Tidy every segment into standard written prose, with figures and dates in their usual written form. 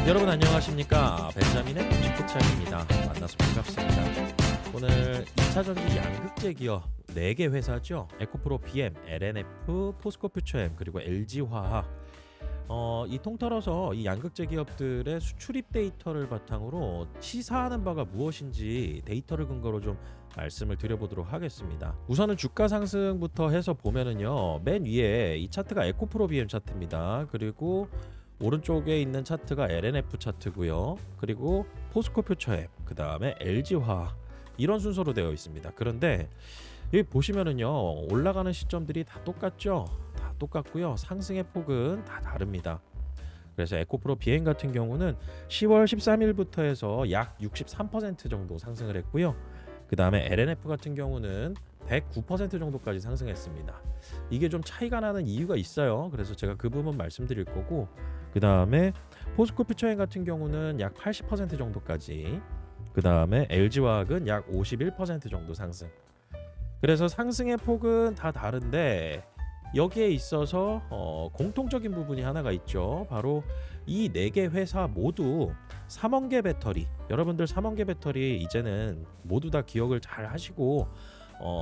여러분 안녕하십니까? 벤자민의 컴퓨터창입니다. 만나서 반갑습니다. 오늘 2차전지 양극재 기업 4개 회사죠. 에코프로 BM, LNF, 포스코퓨처엠 그리고 LG화학 이 통틀어서 이 양극재 기업들의 수출입 데이터를 바탕으로 시사하는 바가 무엇인지 데이터를 근거로 좀 말씀을 드려보도록 하겠습니다. 우선은 주가 상승부터 해서 보면은요, 맨 위에 이 차트가 에코프로 BM 차트입니다. 그리고 오른쪽에 있는 차트가 LNF 차트고요. 그리고 포스코퓨처엠, 그 다음에 LG화학 이런 순서로 되어 있습니다. 그런데 여기 보시면은요, 올라가는 시점들이 다 똑같죠? 다 똑같고요. 상승의 폭은 다 다릅니다. 그래서 에코프로 BM 같은 경우는 10월 13일부터 해서 약 63% 정도 상승을 했고요. 그 다음에 LNF 같은 경우는 109% 정도까지 상승했습니다. 이게 좀 차이가 나는 이유가 있어요. 그래서 제가 그 부분 말씀드릴 거고, 그 다음에 포스코퓨처엠 같은 경우는 약 80% 정도까지, 그 다음에 LG화학은 약 51% 정도 상승. 그래서 상승의 폭은 다 다른데 여기에 있어서 공통적인 부분이 하나가 있죠. 바로 이 4개 회사 모두 삼원계 배터리, 여러분들 삼원계 배터리 이제는 모두 다 기억을 잘 하시고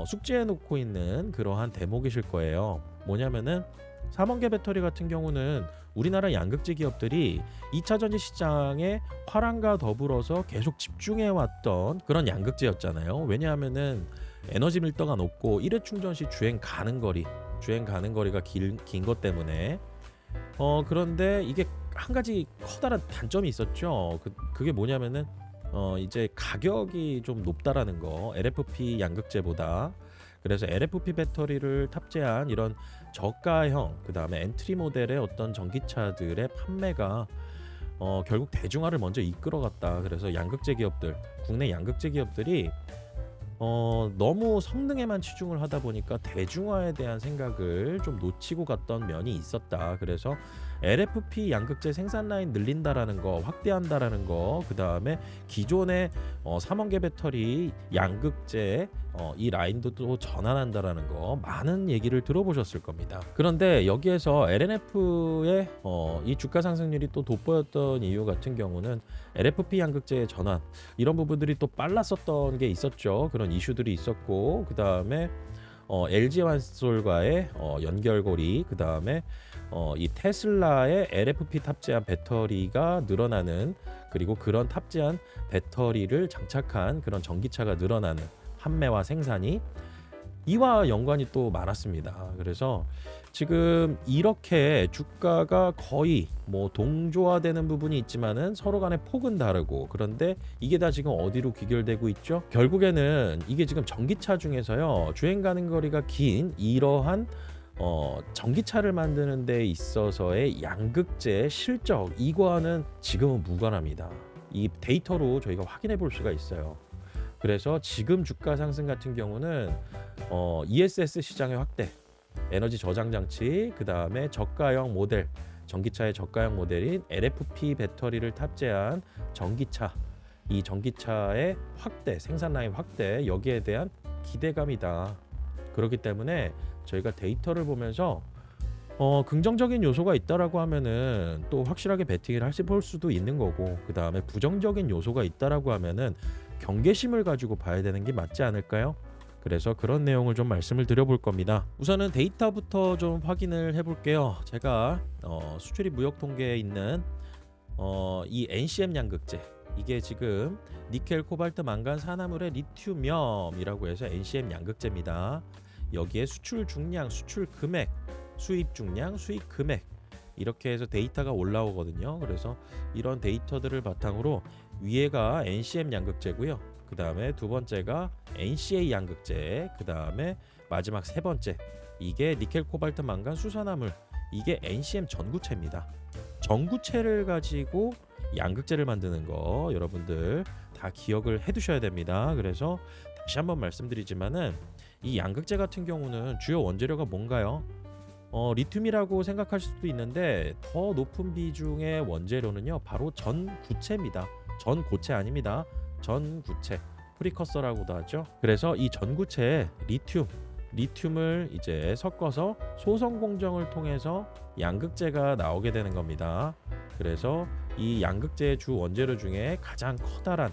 숙지해 놓고 있는 그러한 대목이실 거예요. 뭐냐면은 삼원계 배터리 같은 경우는 우리나라 양극재 기업들이 2차 전지 시장의 화랑과 더불어서 계속 집중해 왔던 그런 양극재였잖아요. 왜냐하면은 에너지 밀도가 높고 1회 충전 시 주행 가는 거리가 긴 것 때문에 그런데 이게 한 가지 커다란 단점이 있었죠. 그게 뭐냐면은 이제 가격이 좀 높다라는 거, LFP 양극재보다. 그래서 LFP 배터리를 탑재한 이런 저가형, 그 다음에 엔트리 모델의 어떤 전기차들의 판매가 결국 대중화를 먼저 이끌어갔다. 그래서 양극재 기업들, 국내 양극재 기업들이 너무 성능에만 치중을 하다 보니까 대중화에 대한 생각을 좀 놓치고 갔던 면이 있었다. 그래서 LFP 양극재 생산 라인 늘린다라는 거, 확대한다라는 거, 그 다음에 기존의 삼원계 배터리 양극재 이 라인도 또 전환한다라는 거, 많은 얘기를 들어보셨을 겁니다. 그런데 여기에서 LNF의 이 주가 상승률이 또 돋보였던 이유 같은 경우는 LFP 양극재의 전환, 이런 부분들이 또 빨랐었던 게 있었죠. 그런 이슈들이 있었고, 그 다음에 LG화솔과의 연결고리, 그 다음에 이 테슬라의 LFP 탑재한 배터리가 늘어나는, 그리고 그런 탑재한 배터리를 장착한 그런 전기차가 늘어나는 판매와 생산이 이와 연관이 또 많았습니다. 그래서 지금 이렇게 주가가 거의 뭐 동조화되는 부분이 있지만은 서로 간의 폭은 다르고, 그런데 이게 다 지금 어디로 귀결되고 있죠? 결국에는 이게 지금 전기차 중에서요, 주행 가는 거리가 긴 이러한 전기차를 만드는 데 있어서의 양극재 실적, 이거와는 지금은 무관합니다. 이 데이터로 저희가 확인해 볼 수가 있어요. 그래서 지금 주가 상승 같은 경우는 ESS 시장의 확대, 에너지 저장 장치, 그 다음에 저가형 모델, 전기차의 저가형 모델인 LFP 배터리를 탑재한 전기차, 이 전기차의 확대, 생산 라인 확대, 여기에 대한 기대감이다. 그렇기 때문에 저희가 데이터를 보면서 긍정적인 요소가 있다라고 하면은 또 확실하게 베팅을 해볼 수도 있는 거고, 그 다음에 부정적인 요소가 있다라고 하면은 경계심을 가지고 봐야 되는 게 맞지 않을까요? 그래서 그런 내용을 좀 말씀을 드려볼 겁니다. 우선은 데이터부터 좀 확인을 해볼게요. 제가 수출입 무역 통계에 있는 이 NCM 양극재, 이게 지금 니켈, 코발트, 망간, 산화물의 리튬염이라고 해서 NCM 양극재입니다. 여기에 수출 중량, 수출 금액, 수입 중량, 수입 금액, 이렇게 해서 데이터가 올라오거든요. 그래서 이런 데이터들을 바탕으로 위에가 NCM 양극재고요. 그 다음에 두 번째가 NCA 양극재, 그 다음에 마지막 세 번째, 이게 니켈, 코발트, 망간, 수산화물, 이게 NCM 전구체입니다. 전구체를 가지고 양극재를 만드는 거 여러분들 다 기억을 해 두셔야 됩니다. 그래서 다시 한번 말씀드리지만은 이 양극재 같은 경우는 주요 원재료가 뭔가요? 리튬이라고 생각하실 수도 있는데 더 높은 비중의 원재료는요, 바로 전구체입니다. 전고체 아닙니다. 전구체, 프리커서라고도 하죠. 그래서 이 전구체에 리튬을 이제 섞어서 소성 공정을 통해서 양극재가 나오게 되는 겁니다. 그래서 이 양극재의 주 원재료 중에 가장 커다란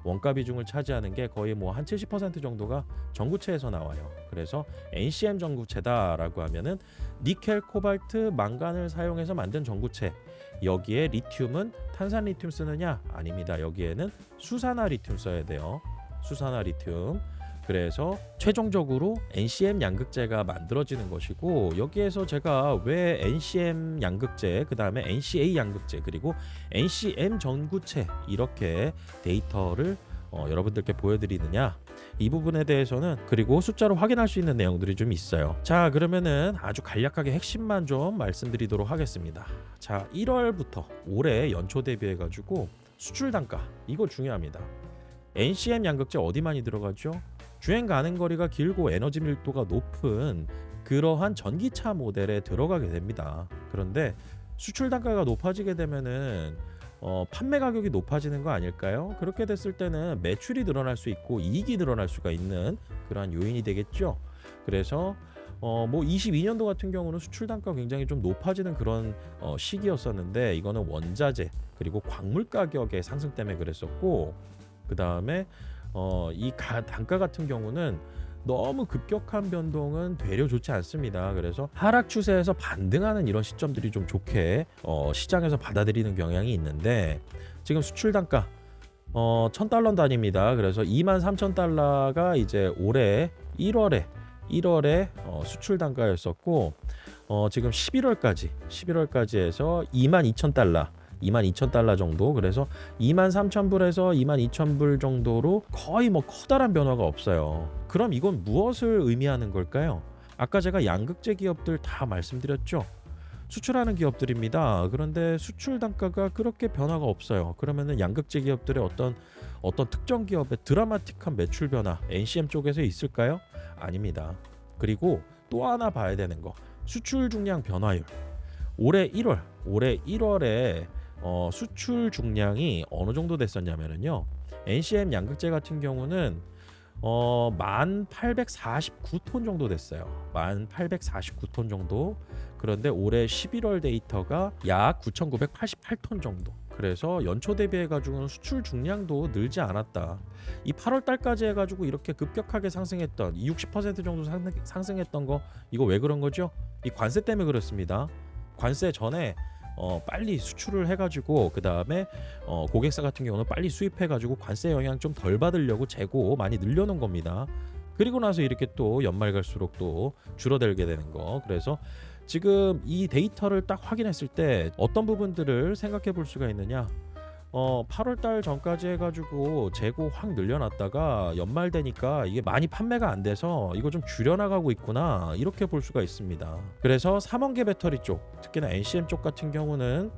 원가 비중을 차지하는 게 거의 뭐 한 70% 정도가 전구체에서 나와요. 그래서 NCM 전구체다라고 하면은 니켈, 코발트, 망간을 사용해서 만든 전구체. 여기에 리튬은 탄산 리튬 쓰느냐? 아닙니다. 여기에는 수산화 리튬 써야 돼요. 수산화 리튬. 그래서 최종적으로 NCM 양극재가 만들어지는 것이고, 여기에서 제가 왜 NCM 양극재, 그 다음에 NCA 양극재, 그리고 NCM 전구체 이렇게 데이터를 여러분들께 보여드리느냐, 이 부분에 대해서는 그리고 숫자로 확인할 수 있는 내용들이 좀 있어요. 자, 그러면은 아주 간략하게 핵심만 좀 말씀드리도록 하겠습니다. 자, 1월부터 올해 연초 대비해 가지고 수출 단가, 이거 중요합니다. NCM 양극재 어디 많이 들어가죠? 주행 가능 거리가 길고 에너지 밀도가 높은 그러한 전기차 모델에 들어가게 됩니다. 그런데 수출 단가가 높아지게 되면은 판매 가격이 높아지는 거 아닐까요? 그렇게 됐을 때는 매출이 늘어날 수 있고 이익이 늘어날 수가 있는 그러한 요인이 되겠죠. 그래서 뭐 22년도 같은 경우는 수출 단가 굉장히 좀 높아지는 그런 시기였었는데, 이거는 원자재 그리고 광물 가격의 상승 때문에 그랬었고, 그 다음에 이 단가 같은 경우는 너무 급격한 변동은 되려 좋지 않습니다. 그래서 하락 추세에서 반등하는 이런 시점들이 좀 좋게 시장에서 받아들이는 경향이 있는데, 지금 수출 단가 $1,000 단위입니다. 그래서 23,000달러가 이제 올해 1월에 수출 단가였었고, 지금 11월까지 해서 22,000달러 정도, 그래서 23,000불에서 22,000불 정도로 거의 뭐 커다란 변화가 없어요. 그럼 이건 무엇을 의미하는 걸까요? 아까 제가 양극재 기업들 다 말씀드렸죠. 수출하는 기업들입니다. 그런데 수출 단가가 그렇게 변화가 없어요. 그러면은 양극재 기업들의 어떤 특정 기업의 드라마틱한 매출 변화, NCM 쪽에서 있을까요? 아닙니다. 그리고 또 하나 봐야 되는 거, 수출 중량 변화율. 올해 1월에 수출 중량이 어느 정도 됐었냐면요, NCM 양극재 같은 경우는 1849톤 정도 됐어요. 1849톤 정도. 그런데 올해 11월 데이터가 약 9988톤 정도. 그래서 연초 대비해 가지고는 수출 중량도 늘지 않았다. 이 8월 달까지 해 가지고 이렇게 급격하게 상승했던, 60% 정도 상승했던 거, 이거 왜 그런 거죠? 이 관세 때문에 그렇습니다. 관세 전에 빨리 수출을 해가지고, 그 다음에 고객사 같은 경우는 빨리 수입해가지고 관세 영향 좀 덜 받으려고 재고 많이 늘려놓은 겁니다. 그리고 나서 이렇게 또 연말 갈수록 또 줄어들게 되는 거. 그래서 지금 이 데이터를 딱 확인했을 때 어떤 부분들을 생각해 볼 수가 있느냐, 8월 달 전까지 해가지고 재고 확 늘려놨다가 연말 되니까 이게 많이 판매가 안 돼서 이거 좀 줄여나가고 있구나, 이렇게 볼 수가 있습니다. 그래서 3원계 배터리 쪽, 특히나 NCM 쪽 같은 경우는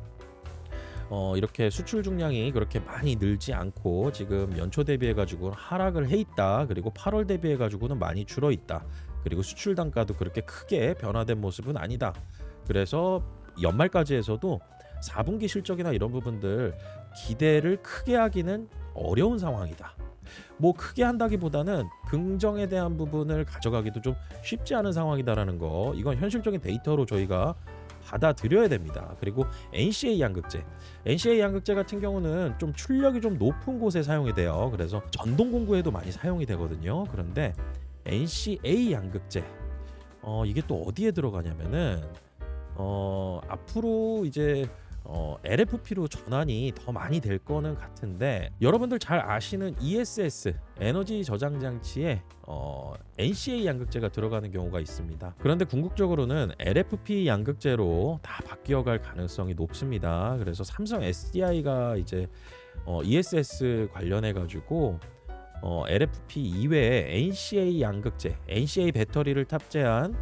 이렇게 수출 중량이 그렇게 많이 늘지 않고 지금 연초 대비해 가지고 하락을 해 있다. 그리고 8월 대비해 가지고는 많이 줄어 있다. 그리고 수출 단가도 그렇게 크게 변화된 모습은 아니다. 그래서 연말까지 해서도 4분기 실적이나 이런 부분들 기대를 크게 하기는 어려운 상황이다. 뭐 크게 한다기보다는 긍정에 대한 부분을 가져가기도 좀 쉽지 않은 상황이다라는 거, 이건 현실적인 데이터로 저희가 받아들여야 됩니다. 그리고 NCA 양극재 같은 경우는 좀 출력이 좀 높은 곳에 사용이 돼요. 그래서 전동 공구에도 많이 사용이 되거든요. 그런데 NCA 양극재 이게 또 어디에 들어가냐면은 앞으로 이제 LFP로 전환이 더 많이 될 거는 같은데, 여러분들 잘 아시는 ESS 에너지 저장 장치에 NCA 양극재가 들어가는 경우가 있습니다. 그런데 궁극적으로는 LFP 양극재로 다 바뀌어갈 가능성이 높습니다. 그래서 삼성 SDI가 이제 ESS 관련해 가지고 LFP 이외에 NCA 양극재, NCA 배터리를 탑재한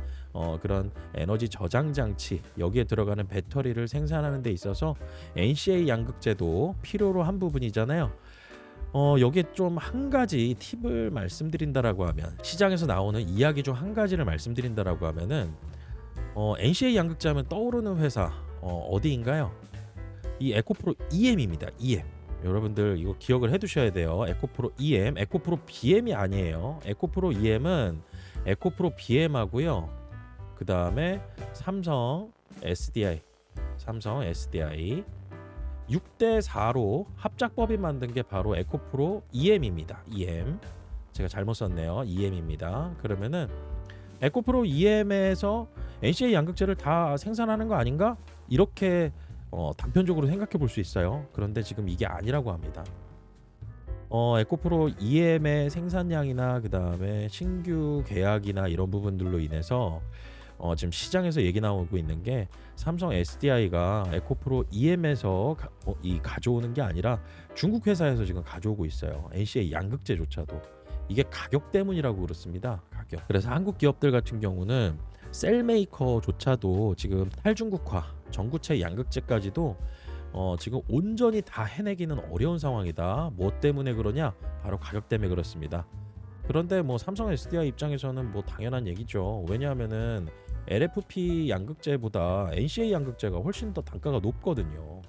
그런 에너지 저장 장치, 여기에 들어가는 배터리를 생산하는 데 있어서 NCA 양극재도 필요로 한 부분이잖아요. 여기에 좀 한 가지 팁을 말씀드린다라고 하면, 시장에서 나오는 이야기 중 한 가지를 말씀드린다라고 하면은 NCA 양극재 하면 떠오르는 회사 어디인가요? 이 에코프로 EM입니다. EM. 여러분들 이거 기억을 해두셔야 돼요. 에코프로 EM, 에코프로 BM이 아니에요. 에코프로 EM은 에코프로 BM하고요. 그 다음에 삼성 SDI, 6대 4로 합작법인 만든 게 바로 에코프로 EM입니다. EM. 제가 잘못 썼네요. EM입니다. 그러면은 에코프로 EM에서 NCA 양극재를 다 생산하는 거 아닌가? 이렇게 단편적으로 생각해 볼 수 있어요. 그런데 지금 이게 아니라고 합니다. 에코프로 EM의 생산량이나 그 다음에 신규 계약이나 이런 부분들로 인해서 지금 시장에서 얘기 나오고 있는 게 삼성 SDI가 에코프로 EM에서 가져오는 게 아니라 중국 회사에서 지금 가져오고 있어요. NCA 양극재조차도 이게 가격 때문이라고 그렇습니다. 가격. 그래서 한국 기업들 같은 경우는 셀 메이커조차도 지금 탈중국화, 전구체 양극재까지도 지금 온전히 다 해내기는 어려운 상황이다. 뭐 때문에 그러냐? 바로 가격 때문에 그렇습니다. 그런데 뭐 삼성 SDI 입장에서는 뭐 당연한 얘기죠. 왜냐하면은 LFP 양극재보다 NCA 양극재가 훨씬 더 단가가 높거든요.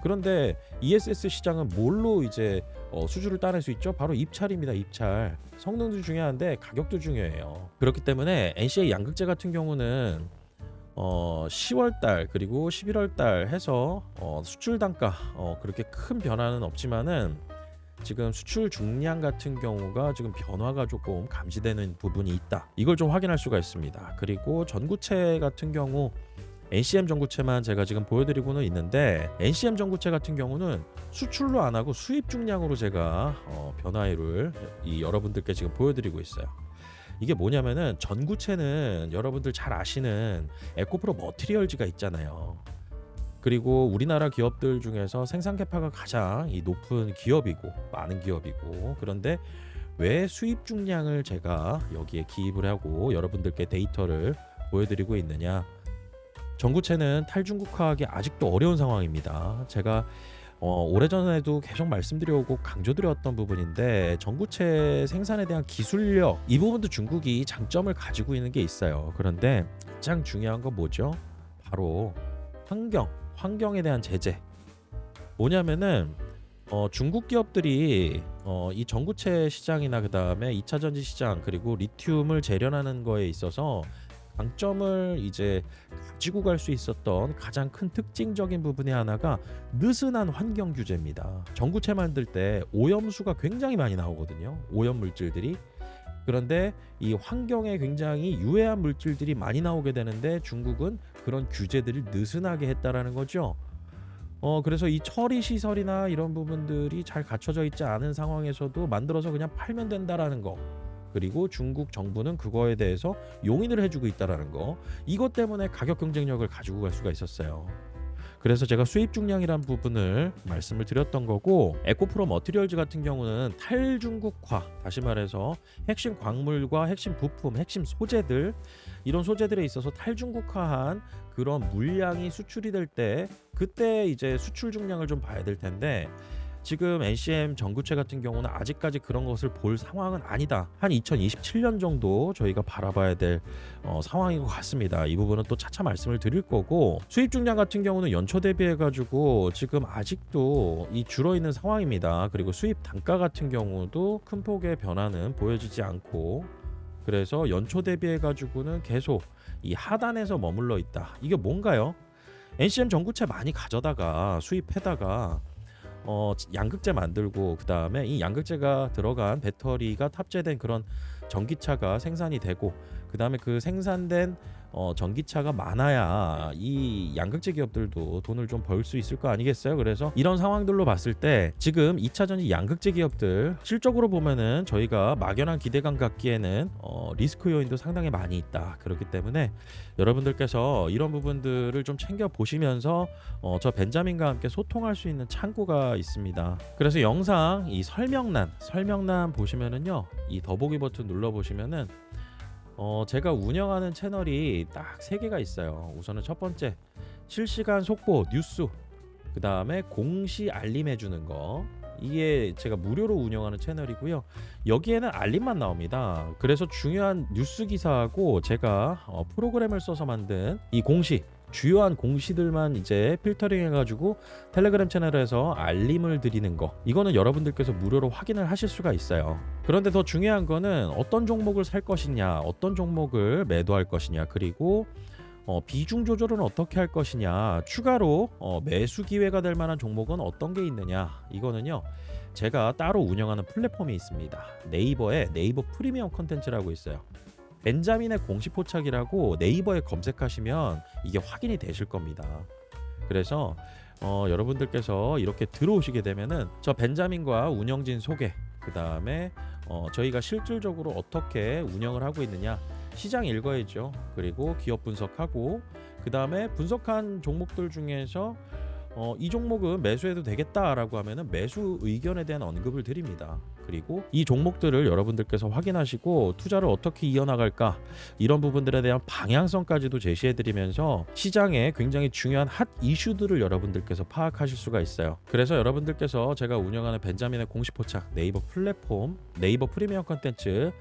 그런데 ESS 시장은 뭘로 이제 수주를 따낼 수 있죠? 바로 입찰입니다. 입찰. 성능도 중요한데 가격도 중요해요. 그렇기 때문에 NCA 양극재 같은 경우는 10월 달 그리고 11월 달 해서 수출 단가 그렇게 큰 변화는 없지만은 지금 수출 중량 같은 경우가 지금 변화가 조금 감지되는 부분이 있다. 이걸 좀 확인할 수가 있습니다. 그리고 전구체 같은 경우 NCM 전구체만 제가 지금 보여드리고는 있는데 NCM 전구체 같은 경우는 수출로 안 하고 수입 중량으로 제가 변화율을 여러분들께 지금 보여드리고 있어요. 이게 뭐냐면은 전구체는 여러분들 잘 아시는 에코프로 머티리얼즈가 있잖아요. 그리고 우리나라 기업들 중에서 생산 계파가 가장 높은 기업이고 많은 기업이고, 그런데 왜 수입 중량을 제가 여기에 기입을 하고 여러분들께 데이터를 보여드리고 있느냐? 전구체는 탈중국화하기 아직도 어려운 상황입니다. 제가 오래전에도 계속 말씀드려오고 강조드렸던 부분인데 전구체 생산에 대한 기술력, 이 부분도 중국이 장점을 가지고 있는 게 있어요. 그런데 가장 중요한 건 뭐죠? 바로 환경에 대한 제재. 뭐냐면은 중국 기업들이 이 전구체 시장이나 그 다음에 2차 전지 시장 그리고 리튬을 재련하는 거에 있어서 강점을 이제 가지고 갈 수 있었던 가장 큰 특징적인 부분의 하나가 느슨한 환경 규제입니다. 전구체 만들 때 오염수가 굉장히 많이 나오거든요. 오염 물질들이. 그런데 이 환경에 굉장히 유해한 물질들이 많이 나오게 되는데 중국은 그런 규제들을 느슨하게 했다라는 거죠. 그래서 이 처리 시설이나 이런 부분들이 잘 갖춰져 있지 않은 상황에서도 만들어서 그냥 팔면 된다라는 거. 그리고 중국 정부는 그거에 대해서 용인을 해주고 있다라는 거. 이것 때문에 가격 경쟁력을 가지고 갈 수가 있었어요. 그래서 제가 수입 중량이란 부분을 말씀을 드렸던 거고, 에코프로 머티리얼즈 같은 경우는 탈중국화, 다시 말해서 핵심 광물과 핵심 부품, 핵심 소재들, 이런 소재들에 있어서 탈중국화한 그런 물량이 수출이 될 때 그때 이제 수출 중량을 좀 봐야 될 텐데, 지금 NCM 전구체 같은 경우는 아직까지 그런 것을 볼 상황은 아니다. 한 2027년 정도 저희가 바라봐야 될 상황인 것 같습니다. 이 부분은 또 차차 말씀을 드릴 거고, 수입 중량 같은 경우는 연초 대비해 가지고 지금 아직도 이 줄어 있는 상황입니다. 그리고 수입 단가 같은 경우도 큰 폭의 변화는 보여지지 않고, 그래서 연초 대비해 가지고는 계속 이 하단에서 머물러 있다. 이게 뭔가요? NCM 전구체 많이 가져다가 수입해다가 양극재 만들고, 그 다음에 이 양극재가 들어간 배터리가 탑재된 그런 전기차가 생산이 되고, 그 다음에 그 생산된 전기차가 많아야 이 양극재 기업들도 돈을 좀 벌 수 있을 거 아니겠어요? 그래서 이런 상황들로 봤을 때 지금 2차 전지 양극재 기업들 실적으로 보면은 저희가 막연한 기대감 갖기에는 리스크 요인도 상당히 많이 있다. 그렇기 때문에 여러분들께서 이런 부분들을 좀 챙겨 보시면서 저 벤자민과 함께 소통할 수 있는 창구가 있습니다. 그래서 영상 이 설명란 보시면은요, 이 더보기 버튼 눌러 보시면은 제가 운영하는 채널이 딱 3개가 있어요. 우선은 첫 번째, 실시간 속보 뉴스, 그 다음에 공시 알림해 주는 거. 이게 제가 무료로 운영하는 채널이고요. 여기에는 알림만 나옵니다. 그래서 중요한 뉴스 기사하고 제가 프로그램을 써서 만든 이 공시, 주요한 공시들만 이제 필터링 해가지고 텔레그램 채널에서 알림을 드리는 거, 이거는 여러분들께서 무료로 확인을 하실 수가 있어요. 그런데 더 중요한 거는 어떤 종목을 살 것이냐, 어떤 종목을 매도할 것이냐, 그리고 비중 조절은 어떻게 할 것이냐, 추가로 매수 기회가 될 만한 종목은 어떤 게 있느냐, 이거는요 제가 따로 운영하는 플랫폼이 있습니다. 네이버에 네이버 프리미엄 컨텐츠라고 있어요. 벤자민의 공식 포착이라고 네이버에 검색하시면 이게 확인이 되실 겁니다. 그래서 여러분들께서 이렇게 들어오시게 되면은 저 벤자민과 운영진 소개, 그 다음에 저희가 실질적으로 어떻게 운영을 하고 있느냐, 시장 읽어야죠. 그리고 기업 분석하고, 그 다음에 분석한 종목들 중에서 이 종목은 매수해도 되겠다라고 하면은 매수 의견에 대한 언급을 드립니다. 그리고 이 종목들을 여러분들께서 확인하시고 투자를 어떻게 이어나갈까, 이런 부분들에 대한 방향성까지도 제시해드리면서 시장에 굉장히 중요한 핫 이슈들을 여러분들께서 파악하실 수가 있어요. 그래서 여러분들께서 제가 운영하는 벤자민의 공식 포착 네이버 플랫폼, 네이버 프리미엄 컨텐츠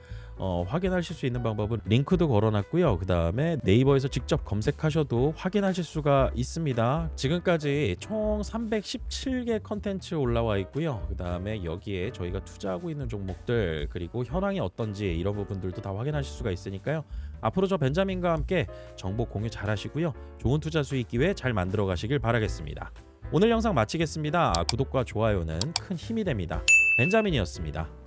확인하실 수 있는 방법은 링크도 걸어놨고요. 그 다음에 네이버에서 직접 검색하셔도 확인하실 수가 있습니다. 지금까지 총 317개 컨텐츠 올라와 있고요. 그 다음에 여기에 저희가 투자하고 있는 종목들, 그리고 현황이 어떤지 이런 부분들도 다 확인하실 수가 있으니까요. 앞으로 저 벤자민과 함께 정보 공유 잘 하시고요. 좋은 투자 수익 기회 잘 만들어 가시길 바라겠습니다. 오늘 영상 마치겠습니다. 구독과 좋아요는 큰 힘이 됩니다. 벤자민이었습니다.